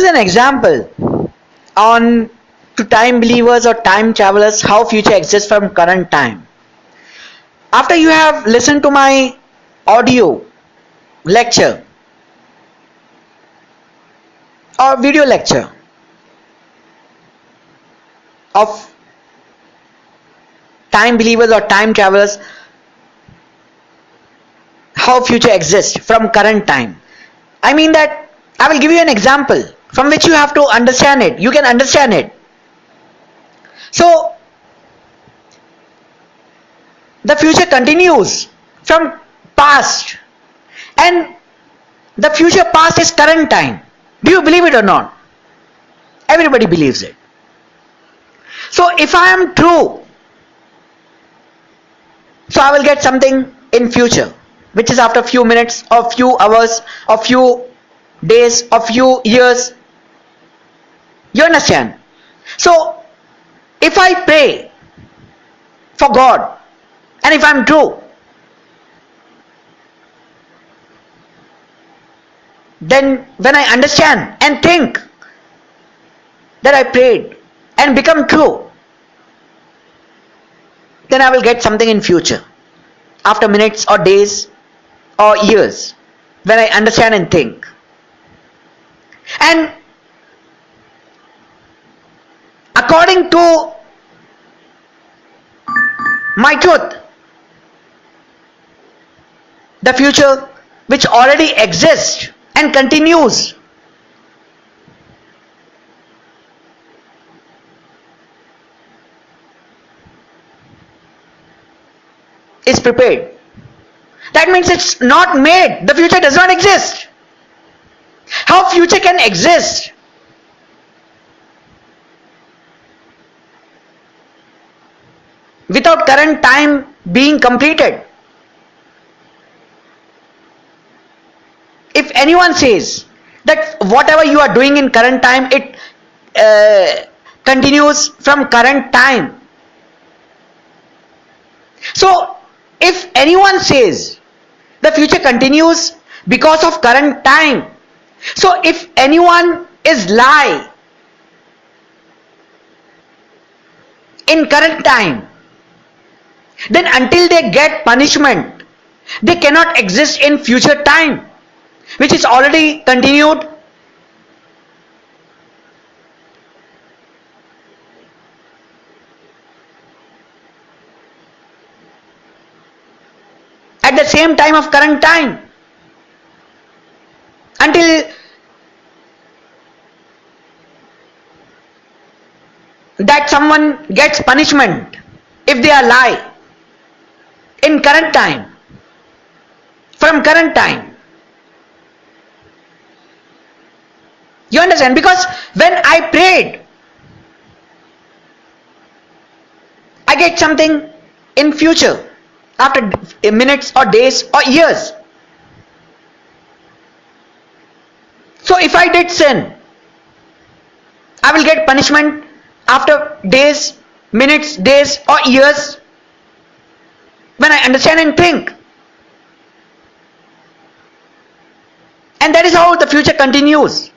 an example on to time believers or time travelers how future exists from current time. After you have listened to my audio lecture or video lecture of time believers or time travelers, how future exists from current time. I mean that I will give you an example from which you have to understand it. You can understand it. So the future continues from past, and the future past is current time. Do you believe it or not? Everybody believes it. So if I am true, so I will get something in future, which is after few minutes or few hours or few days or few years. You understand? So if I pray for God and if I'm true, then when I understand and think that I prayed and become true, then I will get something in future after minutes or days or years when I understand and think. And according to my truth, the future which already exists and continues is prepared. That means it's not made. The future does not exist. How future can exist? Without current time being completed. If anyone says that whatever you are doing in current time, it continues from current time. So if anyone says the future continues because of current time, so if anyone is lie in current time, then until they get punishment, they cannot exist in future time, which is already continued. At the same time of current time, until that someone gets punishment if they are lie in current time, from current time. You understand? Because when I prayed, I get something in future after minutes or days or years. So if I did sin, I will get punishment after days, minutes, days or years when I understand and think. And that is how the future continues.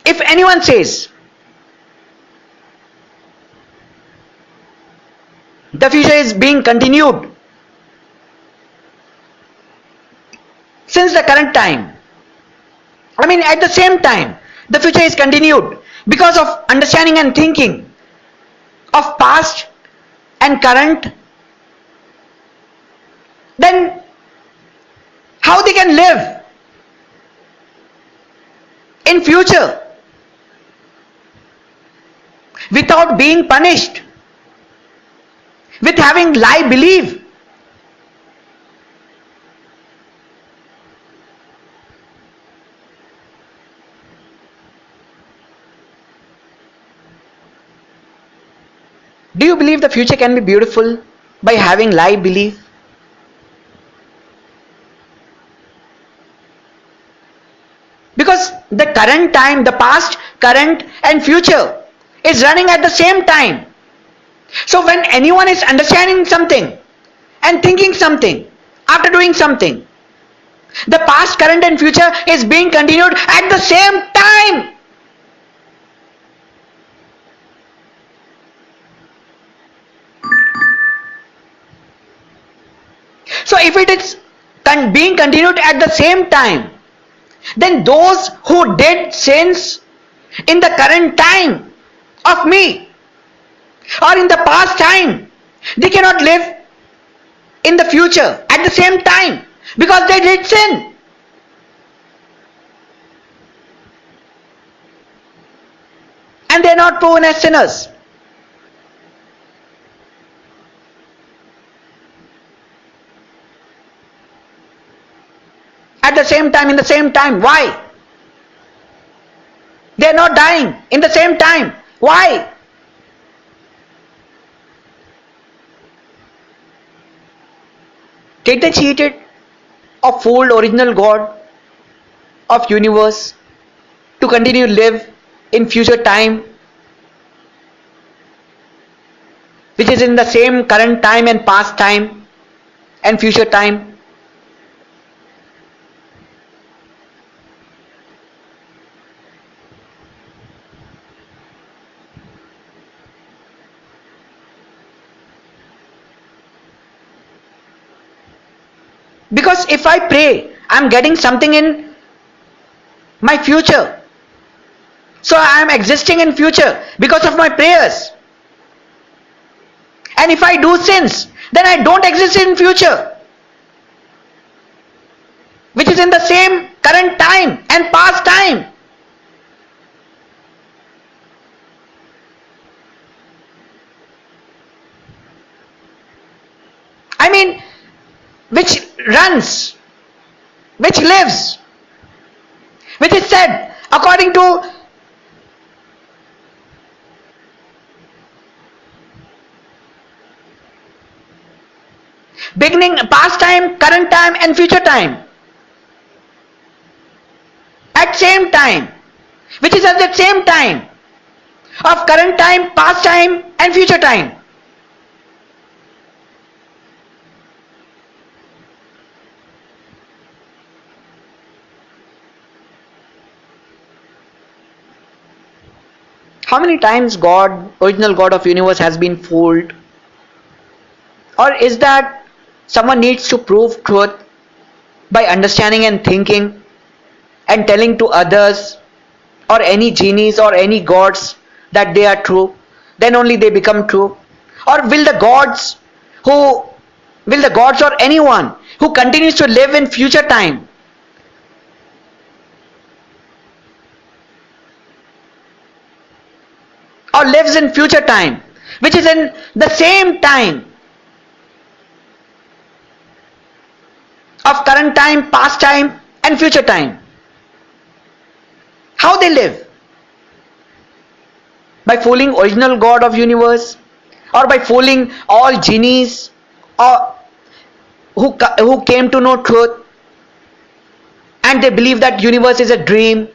If anyone says the future is being continued since the current time, I mean at the same time the future is continued because of understanding and thinking of past and current, then how they can live in future without being punished, with having lie belief? Do you believe the future can be beautiful by having lie belief? Because the current time, the past, current and future is running at the same time. So when anyone is understanding something and thinking something after doing something, The past, current and future is being continued at the same time. So if it is being continued at the same time, then those who did sins in the current time of me or in the past time, they cannot live in the future at the same time because they did sin. And they are not proven as sinners. At the same time, in the same time. Why? They are not dying in the same time. Why? Did they cheated or fooled original God of universe to continue live in future time, which is in the same current time and past time and future time? Because if I pray, I'm getting something in my future. So I am existing in future because of my prayers. And if I do sins, then I don't exist in future, which is in the same current time and past time. I mean, which runs, which lives, which is said according to beginning, past time, current time and future time at same time, which is at the same time of current time, past time and future time. How many times God, original God of universe, has been fooled? Or is that someone needs to prove truth by understanding and thinking and telling to others or any genies or any gods that they are true, then only they become true? Or will the gods or anyone who continues to live in future time or lives in future time, which is in the same time of current time, past time and future time, how they live? By fooling original God of universe, or by fooling all genies or who came to know truth and they believe that universe is a dream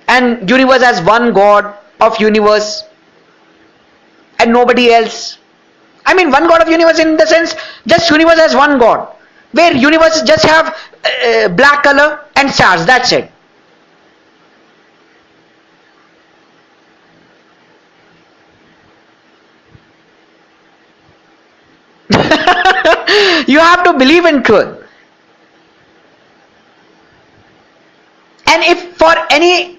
and universe has one God of universe and nobody else. I mean, one God of universe in the sense just universe has one God, where universe just have black color and stars, that's it. You have to believe in truth. And if for any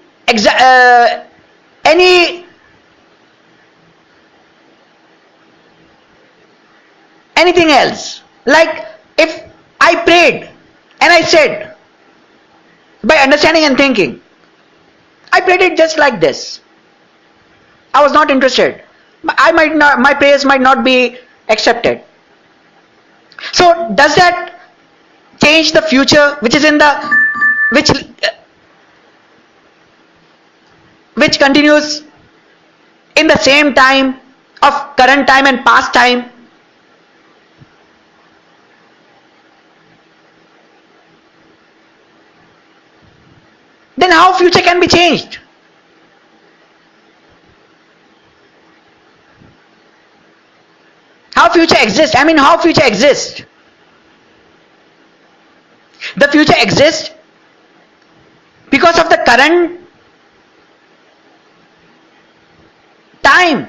anything else, like if I prayed and I said by understanding and thinking, I prayed it just like this, I was not interested, I might not, my prayers might not be accepted. So does that change the future, which is in the which continues in the same time of current time and past time? Then how future can be changed? How future exists? I mean, how future exists? future exists because of the current time.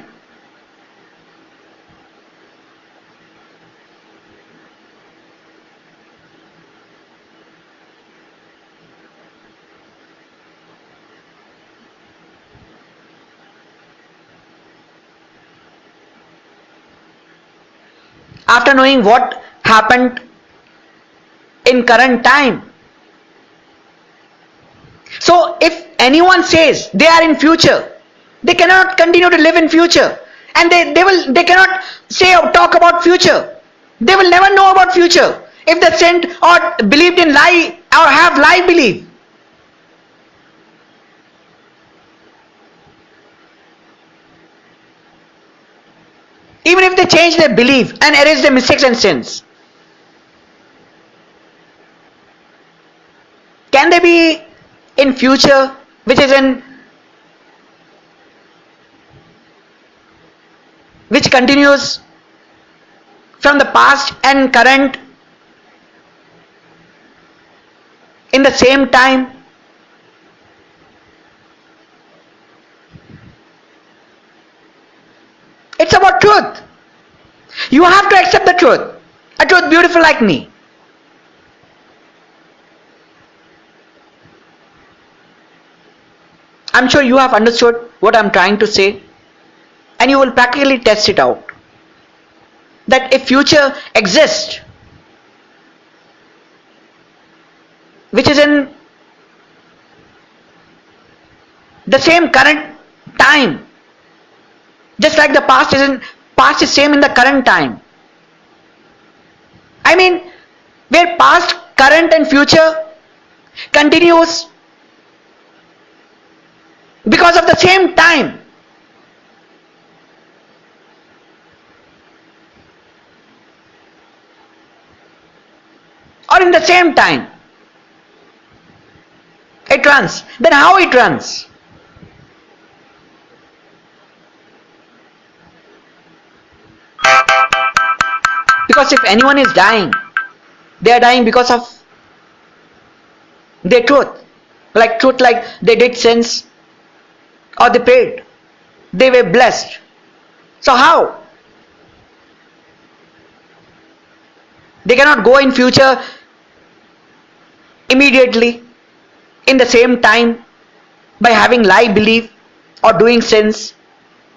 After knowing what happened in current time. So if anyone says they are in future, they cannot continue to live in future, and they cannot say or talk about future. They will never know about future if they sent or believed in lie or have lie belief. Even if they change their belief and erase their mistakes and sins, can they be in future which is in which continues from the past and current in the same time? It's about truth. You have to accept the truth. A truth beautiful like me. I'm sure you have understood what I'm trying to say, and you will practically test it out. That if future exists, which is in the same current time, just like the past is same in the current time. I mean, where past, current and future continues because of the same time. Or in the same time. It runs. Then how it runs? Because if anyone is dying, they are dying because of their truth. Like truth, like they did sins or they prayed. They were blessed. So how? They cannot go in future immediately in the same time by having lie belief or doing sins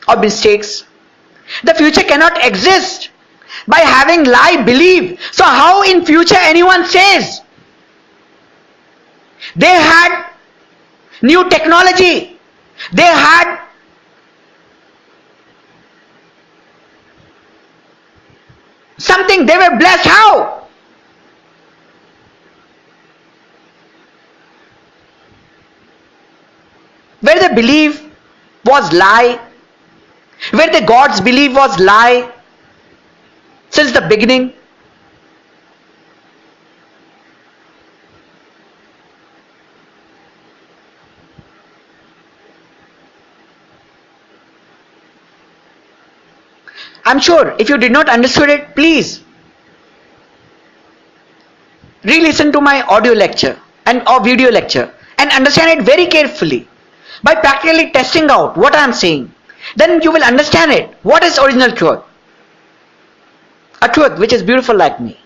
or mistakes. The future cannot exist by having lie belief. So how in future anyone says they had new technology, they had something, they were blessed? How? Where the belief was lie, where the God's belief was lie since the beginning. I'm sure if you did not understood it, please re-listen to my audio lecture and or video lecture and understand it very carefully by practically testing out what I am saying. Then you will understand it. What is original truth? A truth which is beautiful like me.